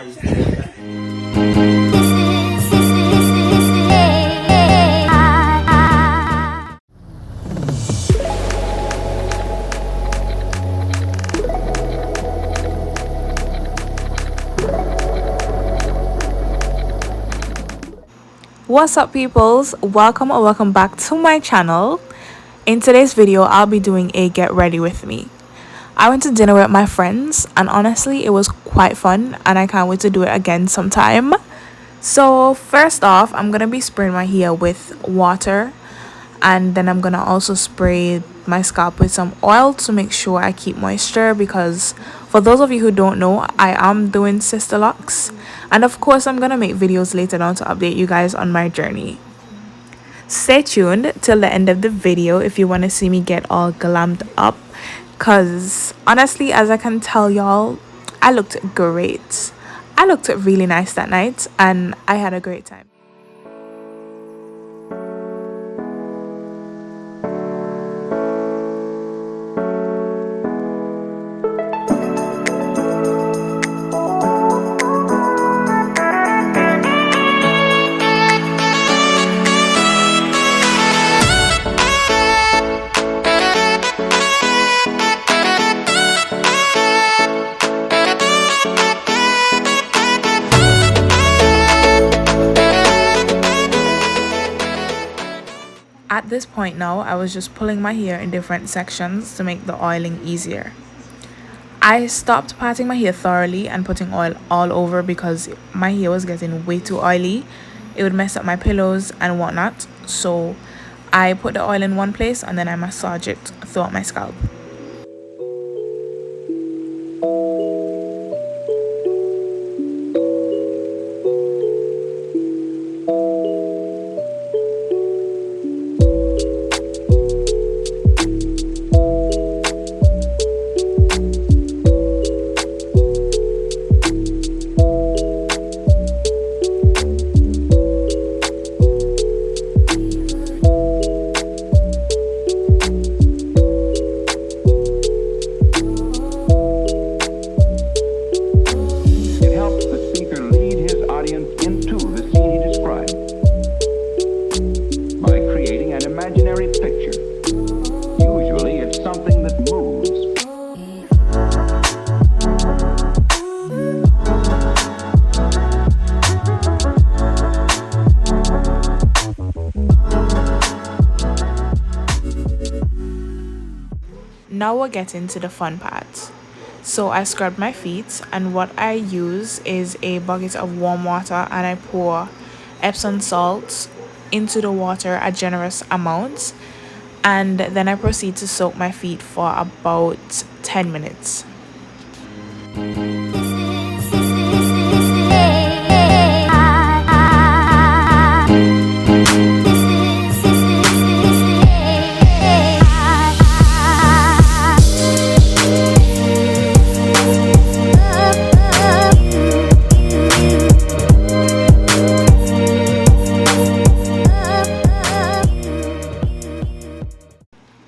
What's up, peoples? Welcome or welcome back to my channel. In today's video, I'll be doing a get ready with me. I went to dinner with my friends and honestly it was quite fun and I can't wait to do it again sometime. So first off, I'm gonna be spraying my hair with water, and then I'm gonna also spray my scalp with some oil to make sure I keep moisture, because for those of you who don't know, I am doing sister locks, and of course I'm gonna make videos later on to update you guys on my journey. Stay tuned till the end of the video if you want to see me get all glammed up, because honestly, as I can tell y'all, I looked great. I looked really nice that night and I had a great time. At this point now, I was just pulling my hair in different sections to make the oiling easier. I stopped patting my hair thoroughly and putting oil all over because my hair was getting way too oily. It would mess up my pillows and whatnot. So I put the oil in one place and then I massage it throughout my scalp. Now we're getting to the fun part. So I scrubbed my feet, and what I use is a bucket of warm water and I pour Epsom salt into the water, a generous amount, and then I proceed to soak my feet for about 10 minutes.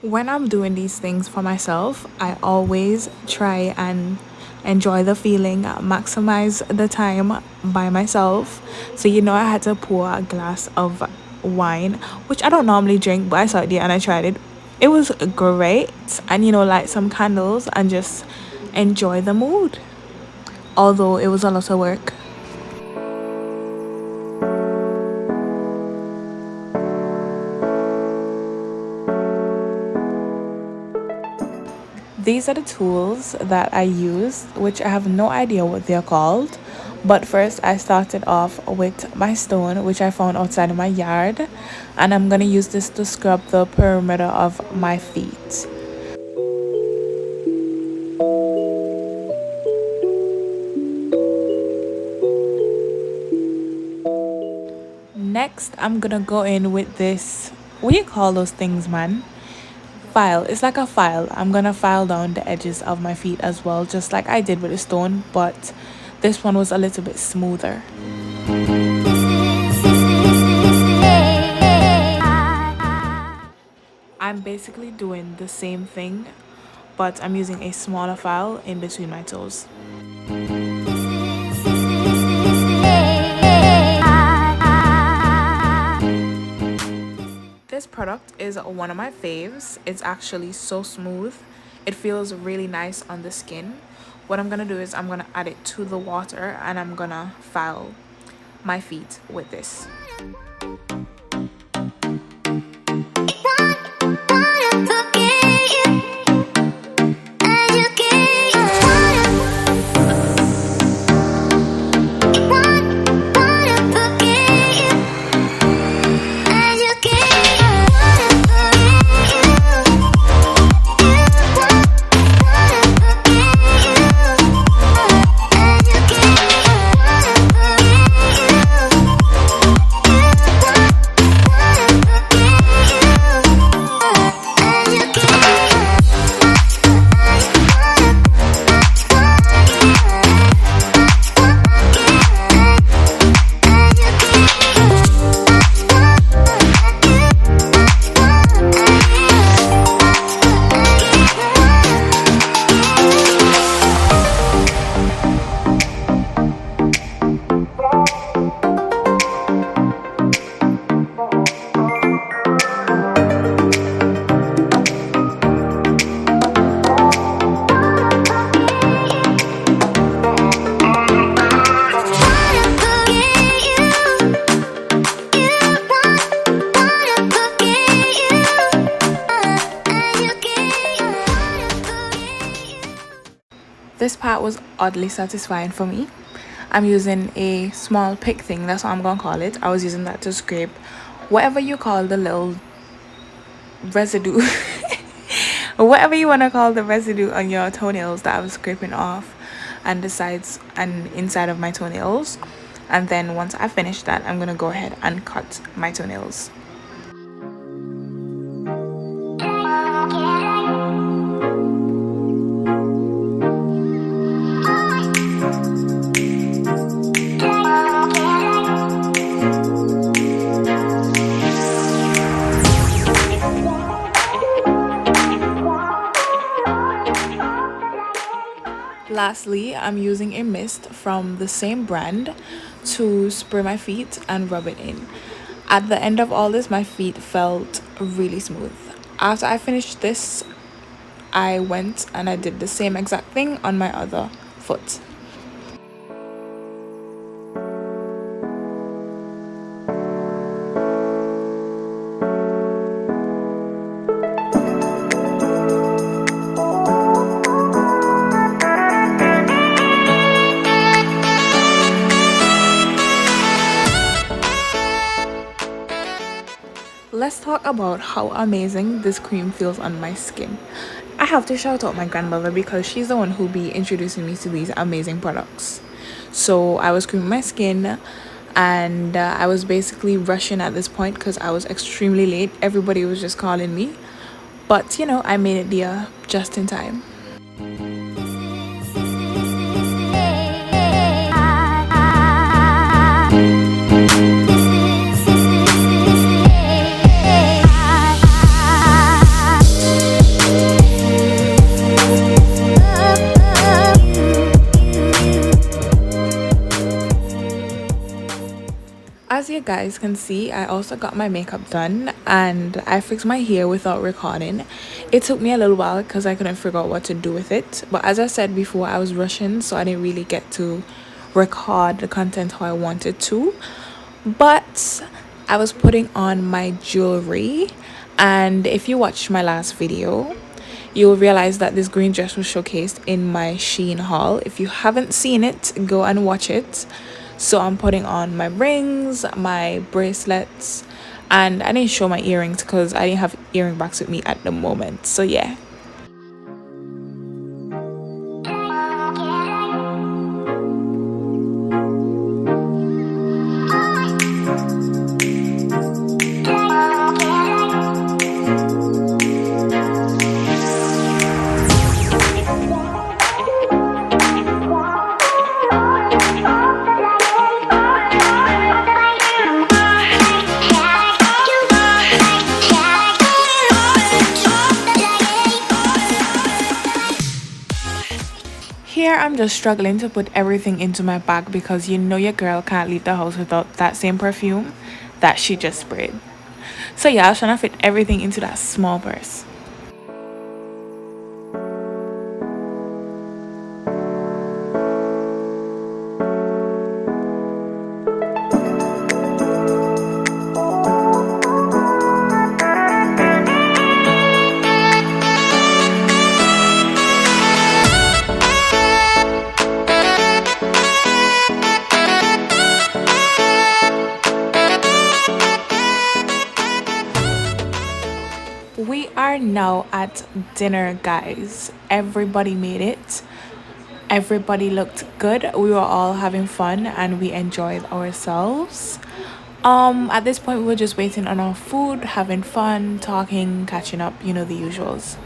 When I'm doing these things for myself, I always try and enjoy the feeling, maximize the time by myself. So I had to pour a glass of wine, which I don't normally drink, but I saw it and I tried it. It was great, and light some candles and just enjoy the mood, although it was a lot of work. These are the tools that I used, which I have no idea what they're called. But first I started off with my stone, which I found outside of my yard. And I'm going to use this to scrub the perimeter of my feet. Next, I'm going to go in with this, what do you call those things, man? File. It's like a file. I'm gonna file down the edges of my feet as well, just like I did with the stone, but this one was a little bit smoother. I'm basically doing the same thing, but I'm using a smaller file in between my toes. product is one of my faves. It's actually so smooth. It feels really nice on the skin. What I'm gonna do is I'm gonna add it to the water and I'm gonna file my feet with this. This part was oddly satisfying for me. I'm using a small pick thing, that's what I'm gonna call it. I was using that to scrape whatever you call the little residue whatever you want to call the residue on your toenails that I was scraping off and the sides and inside of my toenails. And then once I finish that, I'm gonna go ahead and cut my toenails. Lastly, I'm using a mist from the same brand to spray my feet and rub it in. At the end of all this, my feet felt really smooth. After I finished this, I went and I did the same exact thing on my other foot. Let's talk about how amazing this cream feels on my skin. I have to shout out my grandmother because she's the one who be introducing me to these amazing products. So I was creaming my skin and I was basically rushing at this point because I was extremely late. Everybody was just calling me, but you know, I made it there just in time. As you guys can see, I also got my makeup done and I fixed my hair without recording. It took me a little while because I couldn't figure out what to do with it, but as I said before, I was rushing, so I didn't really get to record the content how I wanted to. But I was putting on my jewelry, and if you watched my last video, you'll realize that this green dress was showcased in my Shein haul. If you haven't seen it, go and watch it. So I'm putting on my rings, my bracelets, and I didn't show my earrings because I didn't have earring backs with me at the moment. So yeah. Here I'm just struggling to put everything into my bag because you know your girl can't leave the house without that same perfume that she just sprayed. So yeah, I was trying to fit everything into that small purse. We are now at dinner, guys. Everybody made it. Everybody looked good. We were all having fun and we enjoyed ourselves. At this point we were just waiting on our food, having fun, talking, catching up, you know, the usuals.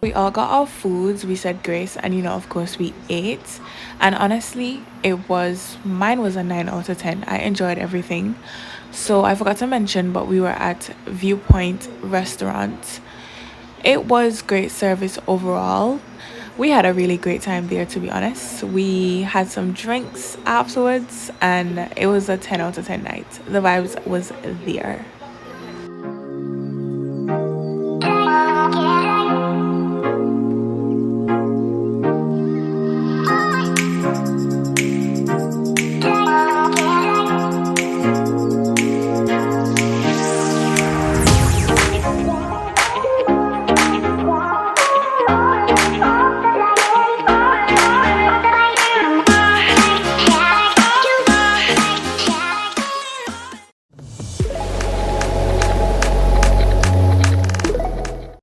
We all got our foods, we said grace, and you know, of course, we ate. And honestly, mine was a 9 out of 10. I enjoyed everything. So I forgot to mention, but we were at Viewpoint Restaurant. It was great service overall. We had a really great time there, to be honest. We had some drinks afterwards, and it was a 10 out of 10 night. The vibes was there.